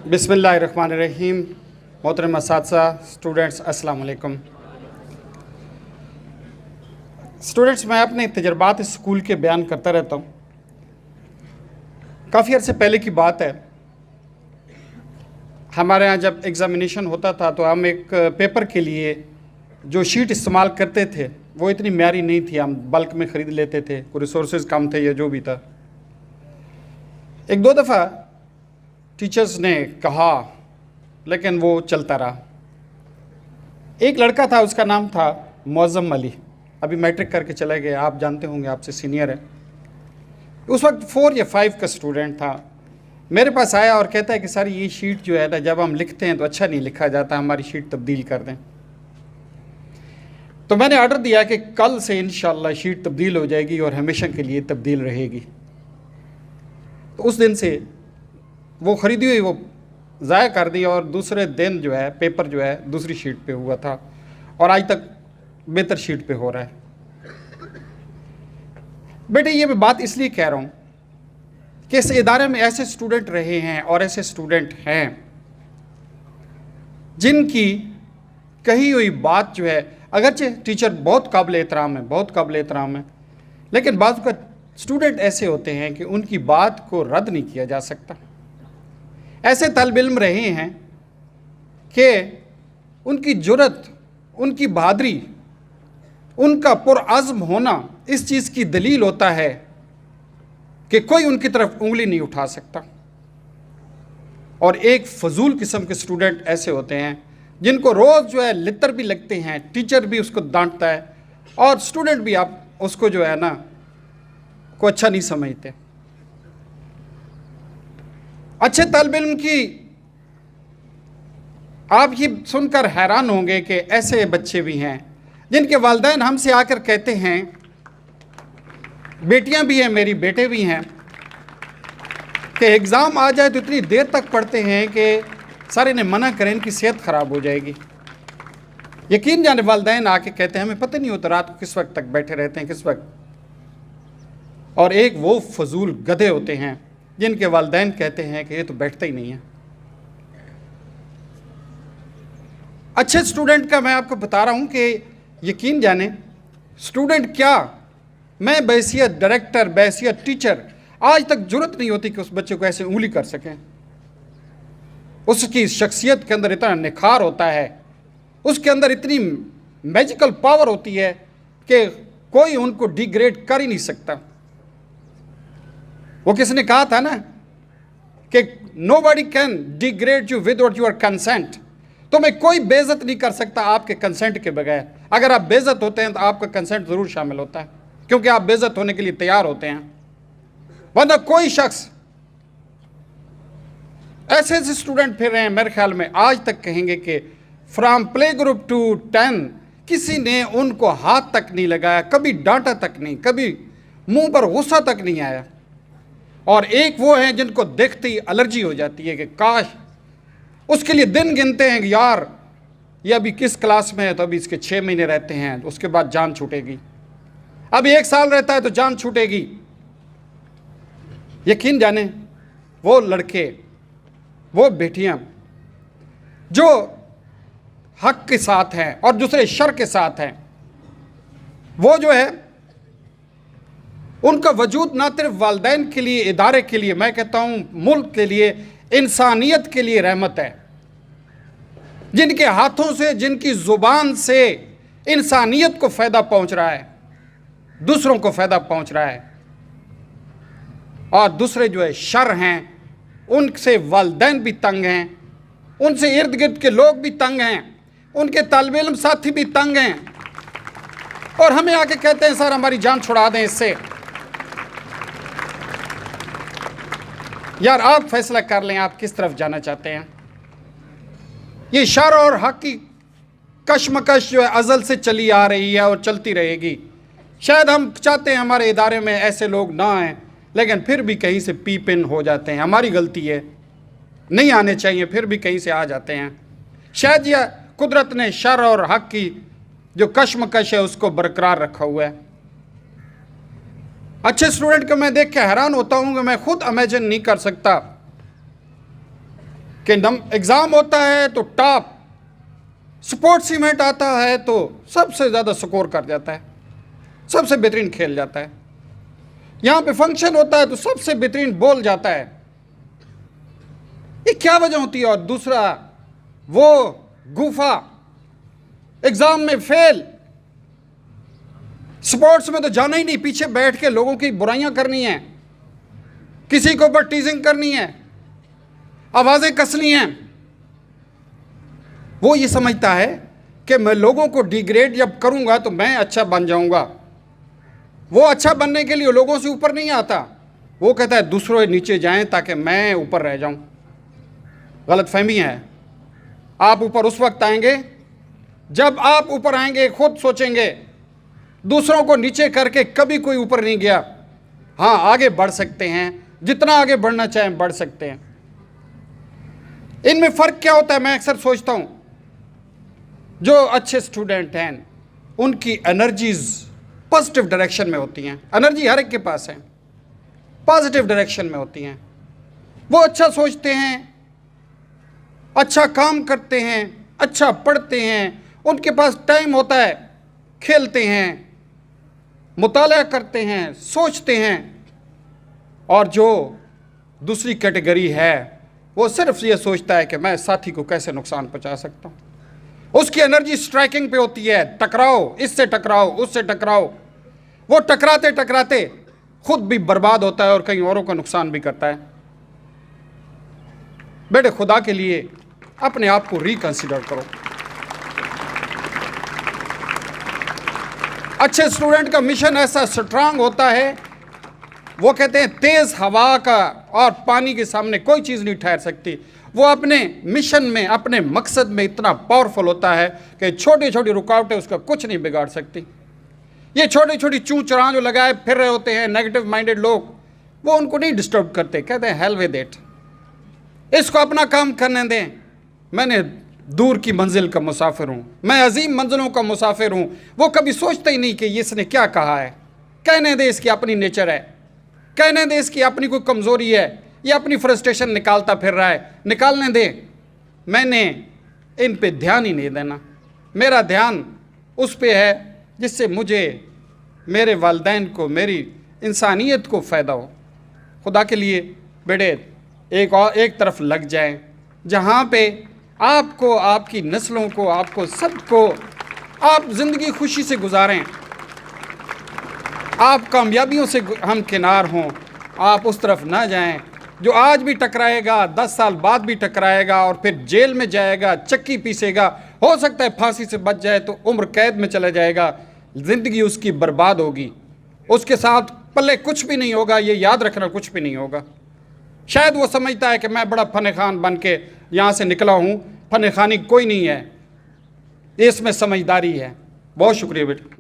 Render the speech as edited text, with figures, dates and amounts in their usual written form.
बिस्मिल्लाहिर्रहमानिर्रहीम। मोहतरम असातिज़ा, स्टूडेंट्स, अस्सलाम वालेकुम। स्टूडेंट्स, मैं अपने तजर्बात इस स्कूल के बयान करता रहता हूँ। काफ़ी अर्से पहले की बात है, हमारे यहाँ जब एग्ज़ामिनेशन होता था तो हम एक पेपर के लिए जो शीट इस्तेमाल करते थे वो इतनी म्यारी नहीं थी, हम बल्क में ख़रीद लेते थे, कोई रिसोर्सेज कम थे या जो भी था। एक दो दफ़ा टीचर्स ने कहा, लेकिन वो चलता रहा। एक लड़का था, उसका नाम था मौज़म अली, अभी मैट्रिक करके चला गया, आप जानते होंगे, आपसे सीनियर है। उस वक्त 4 या 5 का स्टूडेंट था। मेरे पास आया और कहता है कि सर ये शीट जो है ना, जब हम लिखते हैं तो अच्छा नहीं लिखा जाता, हमारी शीट तब्दील कर दें। तो मैंने ऑर्डर दिया कि कल से इंशाअल्लाह शीट तब्दील हो जाएगी और हमेशा के लिए तब्दील रहेगी। तो उस दिन से वो ख़रीदी हुई वो ज़ाया कर दी और दूसरे दिन जो है पेपर जो है दूसरी शीट पे हुआ था और आज तक बेहतर शीट पे हो रहा है। बेटे, ये मैं बात इसलिए कह रहा हूँ कि इस इदारे में ऐसे स्टूडेंट रहे हैं और ऐसे स्टूडेंट हैं जिनकी कही हुई बात जो है, अगरचे टीचर बहुत काबिल एहतराम है, बहुत काबिल एहतराम है, लेकिन बाज़ का स्टूडेंट ऐसे होते हैं कि उनकी बात को रद्द नहीं किया जा सकता। ऐसे तल्ब इल्म रहे हैं कि उनकी जुर्रत, उनकी बहादुरी, उनका पुरअज़्म होना इस चीज़ की दलील होता है कि कोई उनकी तरफ उंगली नहीं उठा सकता। और एक फजूल किस्म के स्टूडेंट ऐसे होते हैं जिनको रोज़ जो है लितर भी लगते हैं, टीचर भी उसको डांटता है और स्टूडेंट भी आप उसको जो है ना को अच्छा नहीं समझते। अच्छे तालिब इल्म की आप ये सुनकर हैरान होंगे कि ऐसे बच्चे भी हैं जिनके वालिदैन हमसे आकर कहते हैं, बेटियां भी हैं मेरी, बेटे भी हैं, कि एग्ज़ाम आ जाए तो इतनी देर तक पढ़ते हैं कि सर इन्हें मना करें, इनकी सेहत ख़राब हो जाएगी। यकीन जाने वालिदैन आके कहते हैं हमें पता नहीं होता रात को किस वक्त तक बैठे रहते हैं, किस वक्त। और एक वो फजूल गधे होते हैं जिनके वालिदैन कहते हैं कि ये तो बैठता ही नहीं है। अच्छे स्टूडेंट का मैं आपको बता रहा हूँ कि यकीन जाने स्टूडेंट क्या, मैं बैसियत डायरेक्टर, बैसियत टीचर आज तक जुर्रत नहीं होती कि उस बच्चे को ऐसे उंगली कर सकें। उसकी शख्सियत के अंदर इतना निखार होता है, उसके अंदर इतनी मैजिकल पावर होती है कि कोई उनको डिग्रेड कर ही नहीं सकता। वो किसने कहा था ना कि nobody can degrade you without your consent. तुम्हें कोई बेइज्जत नहीं कर सकता आपके कंसेंट के बगैर। अगर आप बेइज्जत होते हैं तो आपका कंसेंट ज़रूर शामिल होता है, क्योंकि आप बेइज्जत होने के लिए तैयार होते हैं। वरना कोई शख्स, ऐसे ऐसे स्टूडेंट फिर रहे हैं मेरे ख्याल में आज तक कहेंगे कि फ्रॉम प्ले ग्रुप टू 10 किसी ने उनको हाथ तक नहीं लगाया, कभी डांटा तक नहीं, कभी मुंह पर गुस्सा तक नहीं आया। और एक वो हैं जिनको देखते ही एलर्जी हो जाती है कि काश, उसके लिए दिन गिनते हैं कि यार ये अभी किस क्लास में है तो अभी इसके 6 महीने रहते हैं, उसके बाद जान छूटेगी, अभी 1 साल रहता है तो जान छूटेगी। यकीन जाने वो लड़के, वो बेटियां जो हक के साथ हैं और दूसरे शर के साथ हैं, वो जो है उनका वजूद ना सिर्फ वालिदैन के लिए, इदारे के लिए, मैं कहता हूँ मुल्क के लिए, इंसानियत के लिए रहमत है। जिनके हाथों से, जिनकी ज़ुबान से इंसानियत को फ़ायदा पहुँच रहा है, दूसरों को फ़ायदा पहुँच रहा है। और दूसरे जो है शर हैं, उनसे वालिदैन भी तंग हैं, उनसे इर्द गिर्द के लोग भी तंग हैं, उनके तालिब इल्म साथी भी तंग हैं और हमें आके कहते हैं सर हमारी जान छुड़ा दें इससे। यार आप फैसला कर लें आप किस तरफ जाना चाहते हैं। ये शर और हक की कशमकश जो है अज़ल से चली आ रही है और चलती रहेगी। शायद हम चाहते हैं हमारे इदारे में ऐसे लोग ना आएँ, लेकिन फिर भी कहीं से पीप इन हो जाते हैं। हमारी गलती है, नहीं आने चाहिए, फिर भी कहीं से आ जाते हैं। शायद यह कुदरत ने शर और हक की जो कशमकश है उसको बरकरार रखा हुआ है। अच्छे स्टूडेंट को मैं देख के हैरान होता हूँ कि मैं खुद इमेजिन नहीं कर सकता कि एग्ज़ाम होता है तो टॉप, स्पोर्ट्स इवेंट आता है तो सबसे ज़्यादा स्कोर कर जाता है, सबसे बेहतरीन खेल जाता है। यहाँ पे फंक्शन होता है तो सबसे बेहतरीन बोल जाता है। ये क्या वजह होती है? और दूसरा, वो गुफा एग्ज़ाम में फेल, स्पोर्ट्स में तो जाना ही नहीं, पीछे बैठ के लोगों की बुराइयां करनी है, किसी के ऊपर टीजिंग करनी है, आवाज़ें कसनी हैं। वो ये समझता है कि मैं लोगों को डिग्रेड जब करूंगा तो मैं अच्छा बन जाऊंगा। वो अच्छा बनने के लिए लोगों से ऊपर नहीं आता, वो कहता है दूसरों नीचे जाएं ताकि मैं ऊपर रह जाऊं। गलत फहमी है। आप ऊपर उस वक्त आएंगे जब आप ऊपर आएंगे, खुद सोचेंगे, दूसरों को नीचे करके कभी कोई ऊपर नहीं गया। हाँ, आगे बढ़ सकते हैं, जितना आगे बढ़ना चाहें बढ़ सकते हैं। इनमें फ़र्क क्या होता है? मैं अक्सर सोचता हूँ, जो अच्छे स्टूडेंट हैं उनकी एनर्जीज पॉजिटिव डायरेक्शन में होती हैं। एनर्जी हर एक के पास है, पॉजिटिव डायरेक्शन में होती हैं। वो अच्छा सोचते हैं, अच्छा काम करते हैं, अच्छा पढ़ते हैं, उनके पास टाइम होता है, खेलते हैं, मुताला करते हैं, सोचते हैं। और जो दूसरी कैटेगरी है वो सिर्फ ये सोचता है कि मैं साथी को कैसे नुकसान पहुंचा सकता हूं। उसकी एनर्जी स्ट्राइकिंग पे होती है, टकराओ, इससे टकराओ, उससे टकराओ। वो टकराते टकराते खुद भी बर्बाद होता है और कई औरों का नुकसान भी करता है। बेटे, खुदा के लिए अपने आप को रिकंसिडर करो। अच्छे स्टूडेंट का मिशन ऐसा स्ट्रांग होता है, वो कहते हैं तेज हवा का और पानी के सामने कोई चीज़ नहीं ठहर सकती। वो अपने मिशन में, अपने मकसद में इतना पावरफुल होता है कि छोटी छोटी रुकावटें उसका कुछ नहीं बिगाड़ सकती। ये छोटी छोटी चूं चरां जो लगाए फिर रहे होते हैं नेगेटिव माइंडेड लोग, वो उनको नहीं डिस्टर्ब करते। कहते हैं हेल विद इट, इसको अपना काम करने दें। मैंने दूर की मंजिल का मुसाफिर हूँ, मैं अजीम मंजिलों का मुसाफिर हूँ। वो कभी सोचते ही नहीं कि इसने क्या कहा है। कहने दे, इसकी अपनी नेचर है, कहने दे इसकी अपनी कोई कमज़ोरी है, ये अपनी फ्रस्ट्रेशन निकालता फिर रहा है, निकालने दे। मैंने इन पे ध्यान ही नहीं देना। मेरा ध्यान उस पे है जिससे मुझे, मेरे वालिदैन को, मेरी इंसानियत को फ़ायदा हो। खुदा के लिए बेटे, एक तरफ लग जाएं जहाँ पे आपको, आपकी नस्लों को, आपको सबको, आप ज़िंदगी खुशी से गुजारें, आप कामयाबियों से हम किनार हों। आप उस तरफ ना जाएं जो आज भी टकराएगा, 10 साल बाद भी टकराएगा और फिर जेल में जाएगा, चक्की पीसेगा, हो सकता है फांसी से बच जाए तो उम्र कैद में चला जाएगा, ज़िंदगी उसकी बर्बाद होगी, उसके साथ पल्ले कुछ भी नहीं होगा। ये याद रखना, कुछ भी नहीं होगा। शायद वो समझता है कि मैं बड़ा फन खान बन के यहाँ से निकला हूँ। फन खानी कोई नहीं है, इसमें समझदारी है। बहुत शुक्रिया बेटा।